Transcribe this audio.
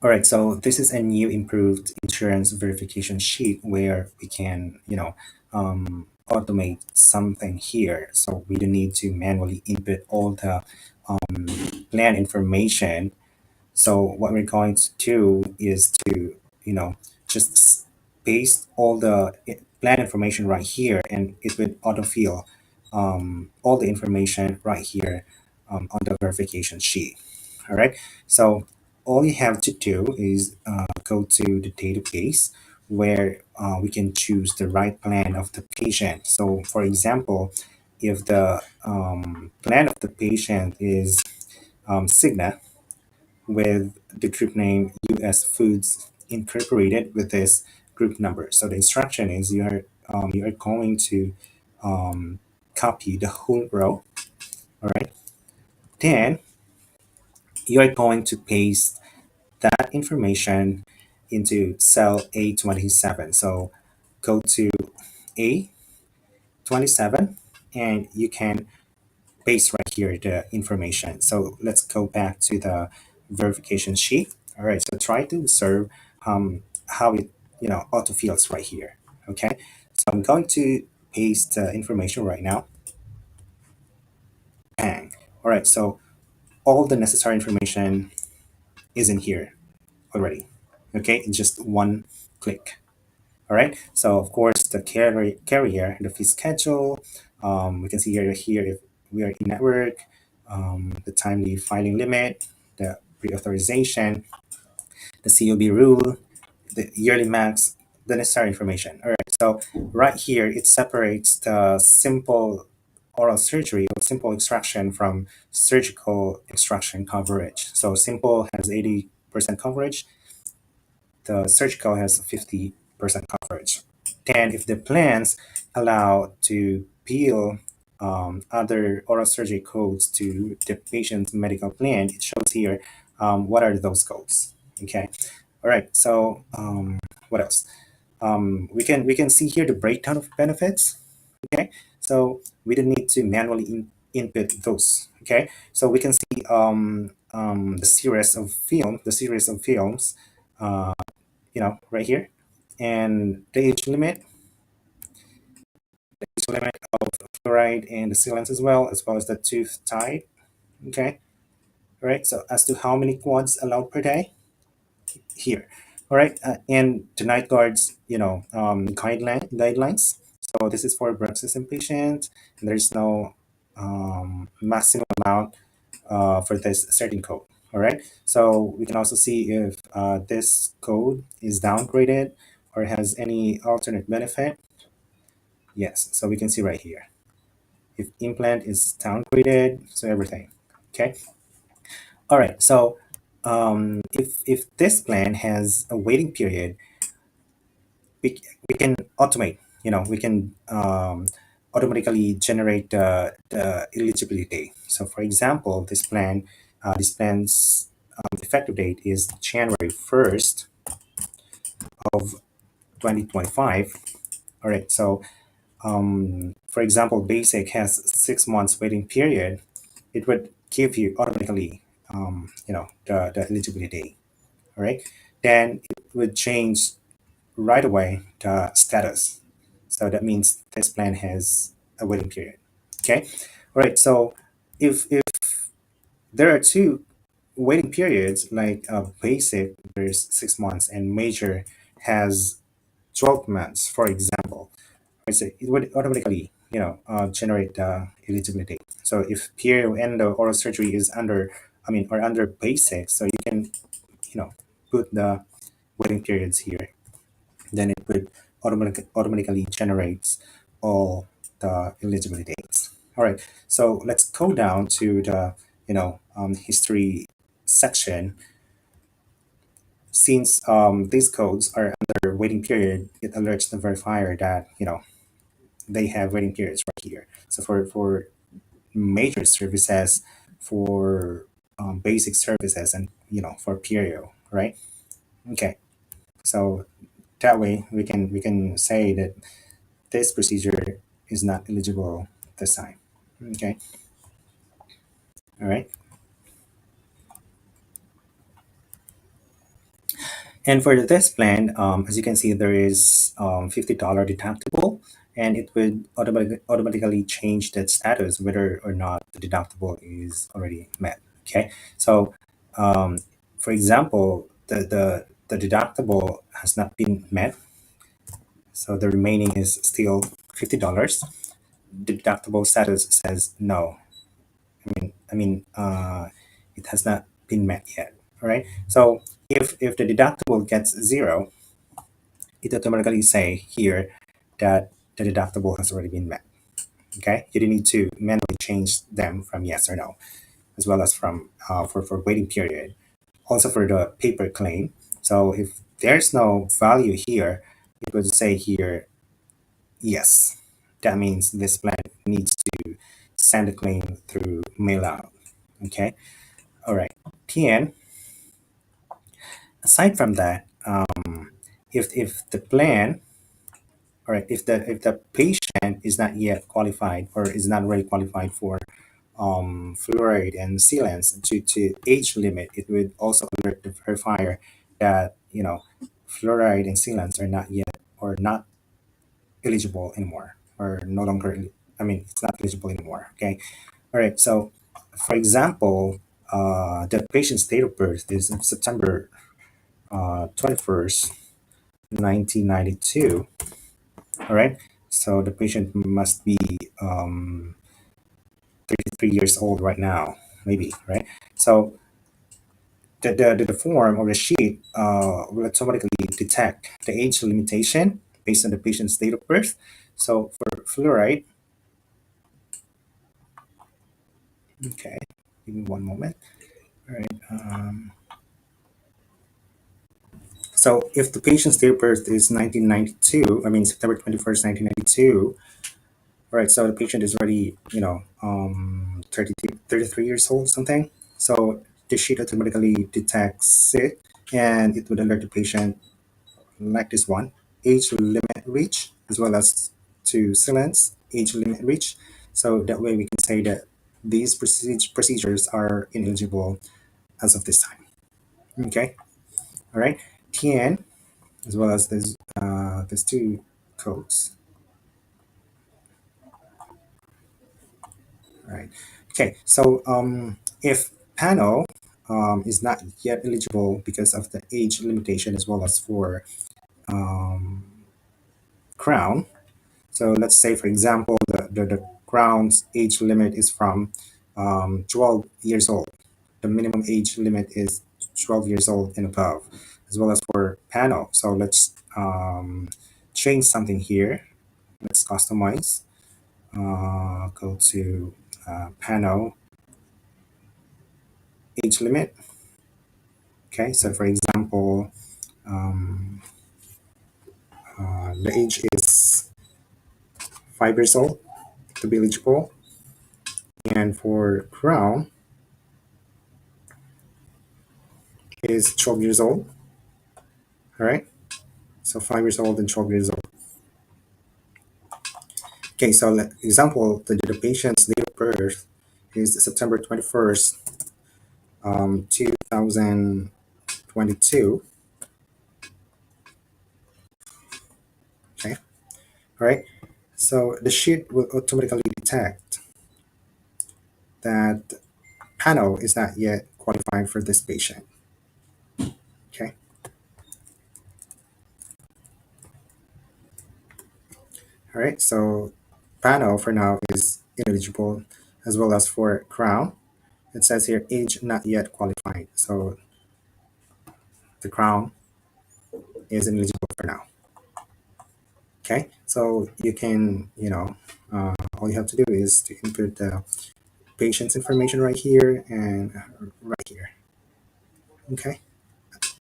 All right, so this is a new improved insurance verification sheet where we can, automate something here. So we don't need to manually input all the plan information. So what we're going to do is to, you know, just paste all the plan information right here, and it will autofill all the information right here on the verification sheet. All right. So all you have to do is go to the database where we can choose the right plan of the patient. So, for example, if the plan of the patient is Cigna, with the group name US Foods Incorporated with this group number. So the instruction is you are going to um, copy the whole row. All right. Then you are going to paste that information into cell A27. So go to A27 and you can paste right here the information. So let's go back to the verification sheet. All right, so try to observe how it autofills right here. Okay, so I'm going to paste the information right now. Bang. All right, so all the necessary information is in here already. Okay, in just one click. All right. So of course the carrier, the fee schedule. We can see here if we are in network, the timely filing limit, the pre-authorization, the COB rule, the yearly max, the necessary information. All right. So right here it separates the simple oral surgery or simple extraction from surgical extraction coverage. So simple has 80% coverage, the surgical has 50% coverage. And if the plans allow to bill other oral surgery codes to the patient's medical plan, it shows here what are those codes. Okay. All right. So what else? We can see here the breakdown of benefits. Okay. So we don't need to manually input those. Okay. So we can see the series of films right here, and the age limit of fluoride and the sealants as well as the tooth type. Okay, all right. So as to how many quads allowed per day here, all right, and the night guards, guidelines. So this is for bruxism patient, and there's no maximum amount for this certain code. All right. So we can also see if this code is downgraded or has any alternate benefit. Yes. So we can see right here if implant is downgraded, so everything. Okay. All right. So if this plan has a waiting period, we can automate. We can automatically generate the eligibility. So, for example, this plan's effective date is January 1st of 2025. All right. So, for example, basic has 6 months waiting period. It would give you automatically, the eligibility. All right. Then it would change right away the status. So that means this plan has a waiting period. Okay. All right. So if there are two waiting periods, like basic, there's 6 months, and major has 12 months, for example, right, so it would automatically, generate the eligibility. So if perio endo oral surgery is under basic, so you can, put the waiting periods here, then it would automatically generates all the eligibility dates. All right, so let's go down to the history section. Since these codes are under waiting period, it alerts the verifier that they have waiting periods right here. So for major services, for basic services, and for perio, right? Okay, so that way we can say that this procedure is not eligible this time. Okay, all right. And for this plan, as you can see, there is $50 deductible, and it would automatically change that status whether or not the deductible is already met. Okay, so um, for example, the deductible has not been met, so the remaining is still $50. The deductible status says no. It has not been met yet. All right. So if the deductible gets zero, it automatically say here that the deductible has already been met. Okay, you don't need to manually change them from yes or no, as well as from for waiting period. Also for the paper claim. So if there's no value here, it would say here yes. That means this plan needs to send a claim through mail out. Okay. All right. PN. Aside from that, if the plan, all right, if the patient is not yet qualified or is not really qualified for fluoride and sealants due to age limit, it would also alert the verifier that fluoride and sealants are not yet or not eligible anymore or no longer. It's not eligible anymore. Okay, all right. So, for example, the patient's date of birth is September 21st, 1992. All right. So the patient must be 33 years old right now, maybe, right? So the form or the sheet will automatically detect the age limitation based on the patient's date of birth. So for fluoride, okay, give me one moment. All right. So if the patient's date of birth is 1992, September 21st, 1992. All right, so the patient is already, 33 years old, something. So the sheet automatically detects it and it would alert the patient like this one, age limit reach, as well as to sealants, age limit reach. So that way we can say that these procedures are ineligible as of this time. Okay, all right. TN, as well as these two codes. Right. Okay. So if panel is not yet eligible because of the age limitation as well as for um, crown. So let's say, for example, the crown's age limit is from 12 years old. The minimum age limit is 12 years old and above, as well as for panel. So let's change something here. Let's customize. Go to panel age limit. Okay, so for example, the age is 5 years old to be eligible, and for crown is 12 years old. All right, so 5 years old and 12 years old. Okay, so example, the patient's date of birth is September 21st, 2022. Okay, all right. So the sheet will automatically detect that panel is not yet qualified for this patient. Okay. All right, so panel for now is ineligible, as well as for crown. It says here age not yet qualified. So the crown is ineligible for now. Okay, so you can, all you have to do is to input the patient's information right here and right here. Okay.